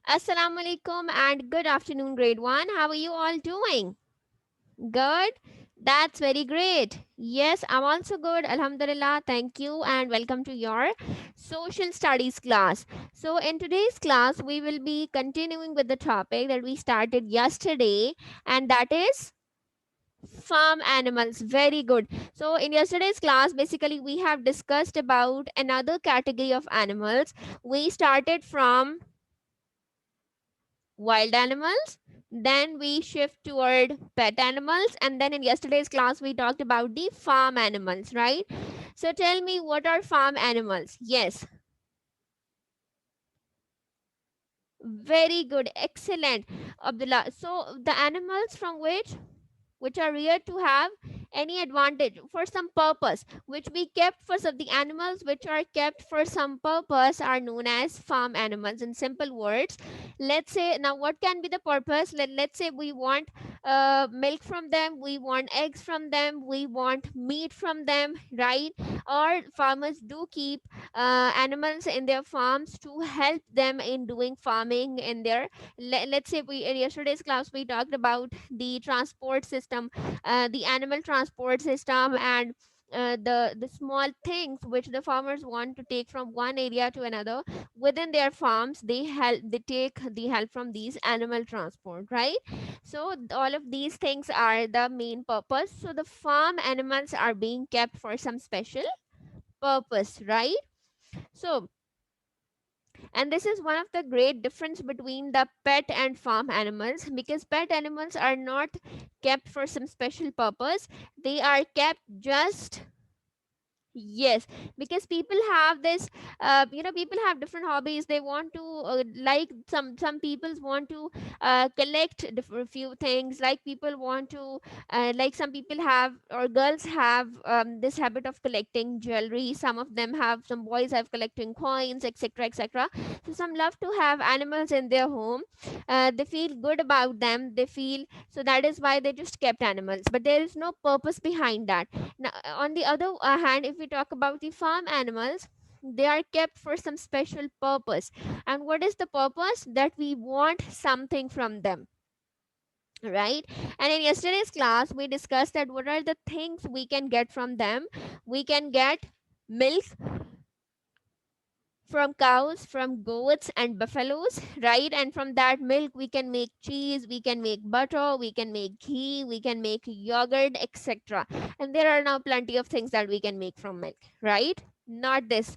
Assalamu alaikum and good afternoon, grade 1. How are you all doing? Good? That's very great. Yes, I'm also good. Alhamdulillah. Thank you and welcome to your social studies class. So, in today's class, we will be continuing with the topic that we started yesterday, and that is farm animals. Very good. So, in yesterday's class, basically, we have discussed about another category of animals. We started from wild animals, then we shift toward pet animals, and then in yesterday's class we talked about the farm animals, right? So tell me, what are farm animals? Yes, very good, excellent, Abdullah. So the animals from which are rare to have any advantage for some purpose, which we kept for some, the animals which are kept for some purpose are known as farm animals. In simple words, let's say, now what can be the purpose? Let's say we want milk from them, we want eggs from them, we want meat from them, right? Or farmers do keep animals in their farms to help them in doing farming in their, let's say, we in yesterday's class we talked about the transport system, the animal transport system, and the small things which the farmers want to take from one area to another within their farms. They take the help from these animal transport, right? So all of these things are the main purpose. So the farm animals are being kept for some special purpose, right? So, and this is one of the great difference between the pet and farm animals, because pet animals are not kept for some special purpose. They are kept just, yes, because people have this, people have different hobbies. They want to, like some people want to collect different few things. Like people want to, like some people have, or girls have this habit of collecting jewelry. Some of them have, some boys have collecting coins, etc., etc. So some love to have animals in their home. They feel good about them. They feel, so that is why they just kept animals. But there is no purpose behind that. Now, on the other hand, if we talk about the farm animals, they are kept for some special purpose. And what is the purpose? That we want something from them, right? And in yesterday's class, we discussed that what are the things we can get from them. We can get milk from cows, from goats and buffaloes, right? And from that milk we can make cheese, we can make butter, we can make ghee, we can make yogurt, etc. And there are now plenty of things that we can make from milk, right? Not this.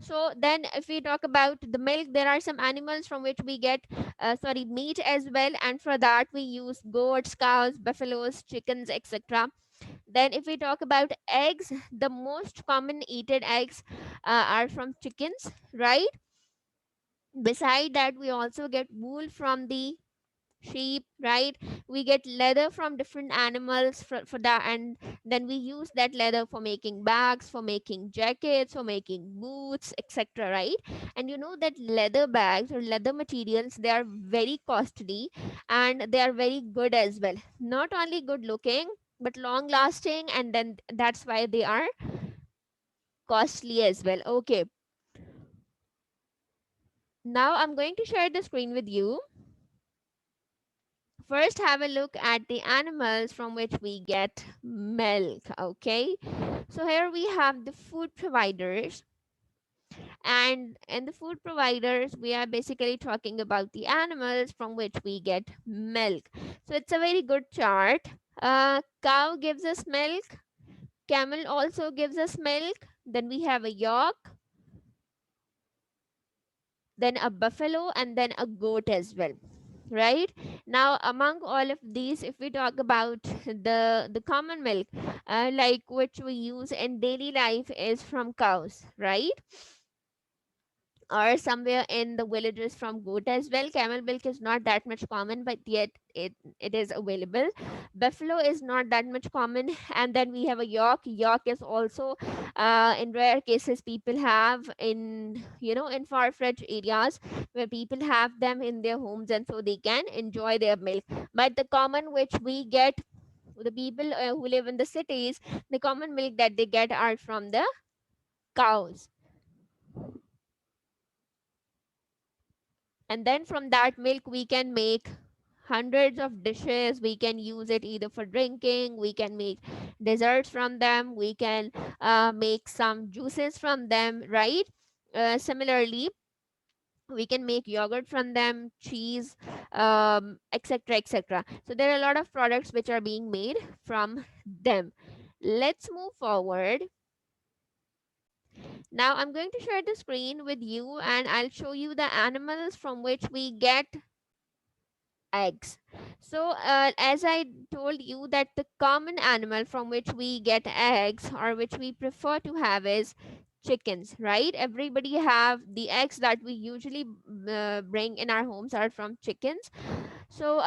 So then if we talk about the milk, there are some animals from which we get meat as well, and for that we use goats, cows, buffaloes, chickens, etc. Then, if we talk about eggs, the most common eaten eggs are from chickens, right? Beside that, we also get wool from the sheep, right? We get leather from different animals for that, and then we use that leather for making bags, for making jackets, for making boots, etc., right? And you know that leather bags or leather materials, they are very costly and they are very good as well. Not only good looking, but long lasting, and then that's why they are costly as well. Okay, now I'm going to share the screen with you. First, have a look at the animals from which we get milk. Okay, so here we have the food providers, and in the food providers, we are basically talking about the animals from which we get milk. So it's a very good chart. Cow gives us milk, camel also gives us milk, then we have a yak, then a buffalo, and then a goat as well, right? Now among all of these, if we talk about the common milk, like which we use in daily life, is from cows, right? Or somewhere in the villages from goat as well. Camel milk is not that much common, but yet it is available. Buffalo is not that much common, and then we have a yak. Yak is also, in rare cases, people have in, in far-fetched areas where people have them in their homes, and so they can enjoy their milk. But the common which we get, the people who live in the cities, the common milk that they get are from the cows. And then from that milk we can make hundreds of dishes. We can use it either for drinking, we can make desserts from them, we can make some juices from them, right? Similarly, we can make yogurt from them, cheese, etc, etc. So there are a lot of products which are being made from them. Let's move forward. Now I'm going to share the screen with you and I'll show you the animals from which we get eggs. So as I told you that the common animal from which we get eggs or which we prefer to have is chickens, right? Everybody have the eggs that we usually bring in our homes are from chickens. So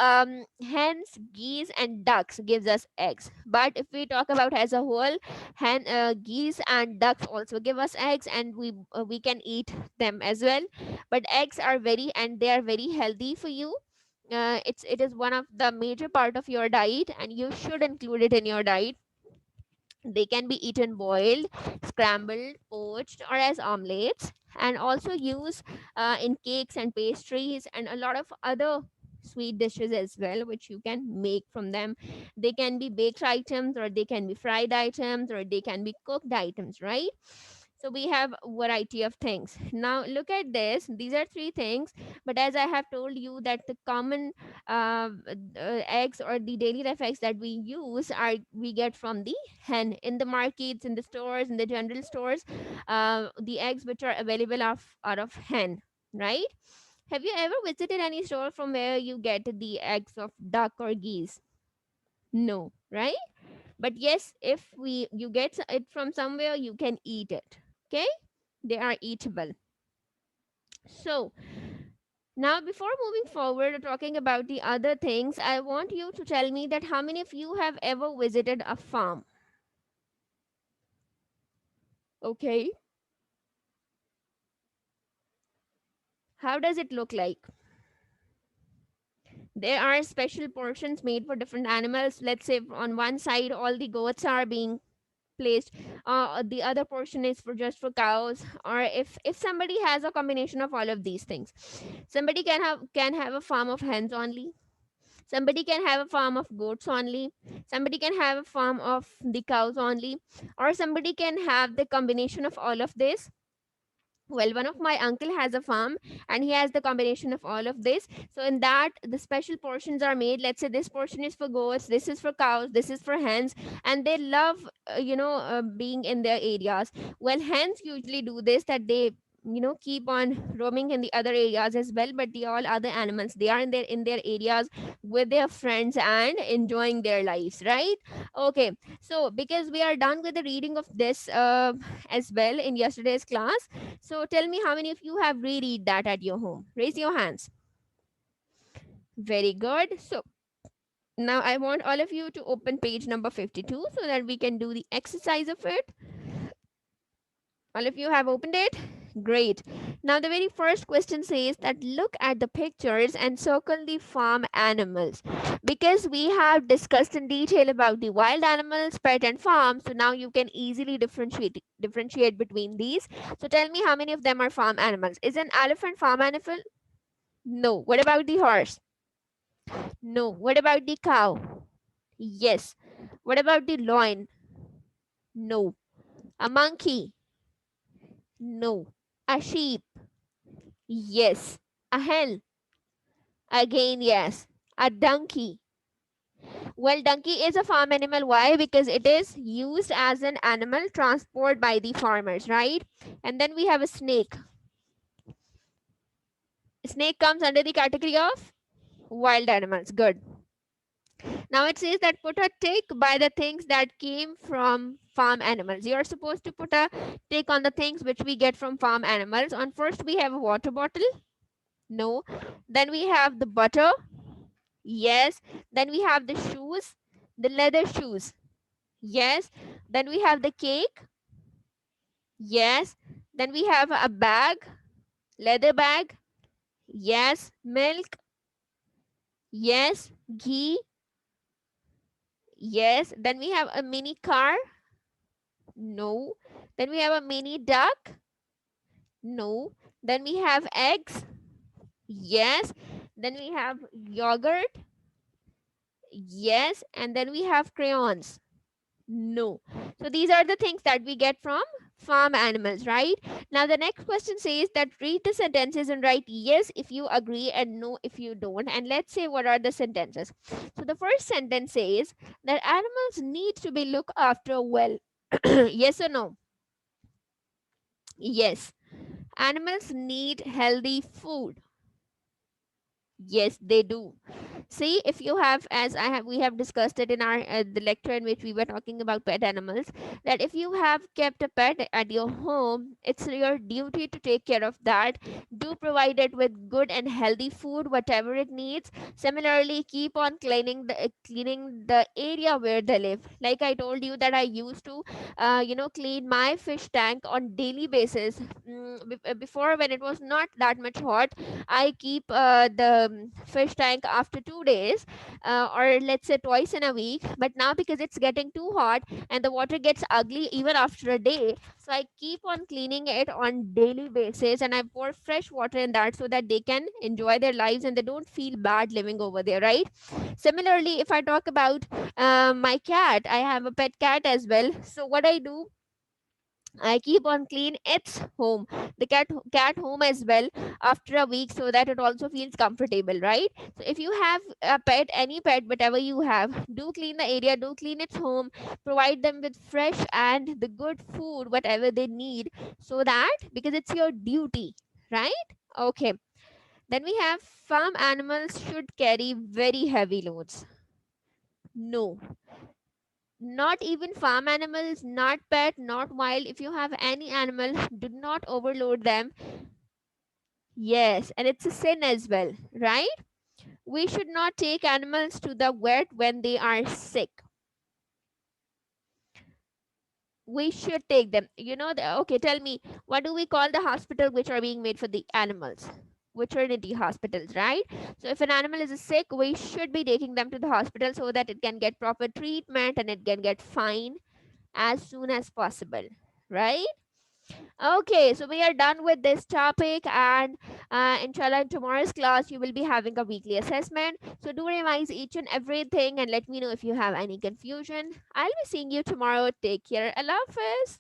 hens, geese and ducks gives us eggs. But if we talk about as a whole, geese and ducks also give us eggs, and we can eat them as well. But eggs are very, and they are very healthy for you. It is one of the major part of your diet and you should include it in your diet. They can be eaten boiled, scrambled, poached, or as omelets, and also used in cakes and pastries and a lot of other sweet dishes as well, which you can make from them. They can be baked items, or they can be fried items, or they can be cooked items, right? So we have a variety of things. Now look at this. These are three things, but as I have told you that the common eggs or the daily life eggs that we use are we get from the hen in the markets, in the stores, in the general stores. The eggs which are available are out of hen, right? Have you ever visited any store from where you get the eggs of duck or geese? No, right? But yes, if we you get it from somewhere, you can eat it. Okay, they are eatable. So now, before moving forward, talking about the other things, I want you to tell me that how many of you have ever visited a farm? Okay, how does it look like? There are special portions made for different animals. Let's say on one side, all the goats are being placed. The other portion is for just for cows. Or if somebody has a combination of all of these things, somebody can have a farm of hens only. Somebody can have a farm of goats only. Somebody can have a farm of the cows only. Or somebody can have the combination of all of this. Well, one of my uncle has a farm and he has the combination of all of this. So in that, the special portions are made. Let's say this portion is for goats, this is for cows, this is for hens, and they love being in their areas. Well, hens usually do this, that they keep on roaming in the other areas as well, but the all other animals, they are in their areas with their friends and enjoying their lives, right? Okay, so because we are done with the reading of this as well in yesterday's class, so tell me how many of you have reread that at your home? Raise your hands. Very good. So now I want all of you to open page number 52 so that we can do the exercise of it. All of you have opened it? Great. Now the very first question says that look at the pictures and circle the farm animals. Because we have discussed in detail about the wild animals, pet and farm, so now you can easily differentiate between these. So tell me how many of them are farm animals. Is an elephant farm animal? No. What about the horse? No. What about the cow? Yes. What about the lion? No. A monkey? No. A sheep? Yes. A hen? Again, yes. A donkey? Well, donkey is a farm animal. Why? Because it is used as an animal transport by the farmers, right? And then we have a snake. Snake comes under the category of wild animals. Good. Now it says that put a tick by the things that came from farm animals. You're supposed to put a tick on the things which we get from farm animals. On first, we have a water bottle. No. Then we have the butter. Yes. Then we have the shoes, the leather shoes. Yes. Then we have the cake. Yes. Then we have a bag, leather bag. Yes. Milk. Yes. Ghee. Yes. Then we have a mini car. No. Then we have a mini duck. No. Then we have eggs. Yes. Then we have yogurt. Yes. And then we have crayons. No. So these are the things that we get from farm animals, right? Now the next question says that read the sentences and write yes if you agree and no if you don't. And let's say what are the sentences. So the first sentence says that animals need to be looked after well. Yes or no? Yes. Animals need healthy food. Yes, they do. See, if you have, as I have, we have discussed it in our the lecture in which we were talking about pet animals, that if you have kept a pet at your home, it's your duty to take care of that. Do provide it with good and healthy food, whatever it needs. Similarly, keep on cleaning the area where they live. Like I told you that I used to, clean my fish tank on daily basis. Before, when it was not that much hot, I keep the fish tank after 2 days, or let's say twice in a week. But now, because it's getting too hot and the water gets ugly even after a day, so I keep on cleaning it on daily basis, and I pour fresh water in that so that they can enjoy their lives and they don't feel bad living over there, right? Similarly, if I talk about my cat, I have a pet cat as well. So what I do, I keep on clean its home, the cat home as well after a week, so that it also feels comfortable, right? So if you have a pet, any pet, whatever you have, do clean the area, do clean its home, provide them with fresh and the good food, whatever they need, so that, because it's your duty, right? Okay. Then we have farm animals should carry very heavy loads. No, not even farm animals, not pet, not wild. If you have any animal, do not overload them. Yes, and it's a sin as well, right? We should not take animals to the vet when they are sick. We should take them, okay, tell me, what do we call the hospital which are being made for the animals? Veterinary hospitals, right? So if an animal is sick, we should be taking them to the hospital so that it can get proper treatment and it can get fine as soon as possible, right? Okay, so we are done with this topic, and inshallah, in tomorrow's class, you will be having a weekly assessment. So do revise each and everything and let me know if you have any confusion. I'll be seeing you tomorrow. Take care. Allah Hafiz.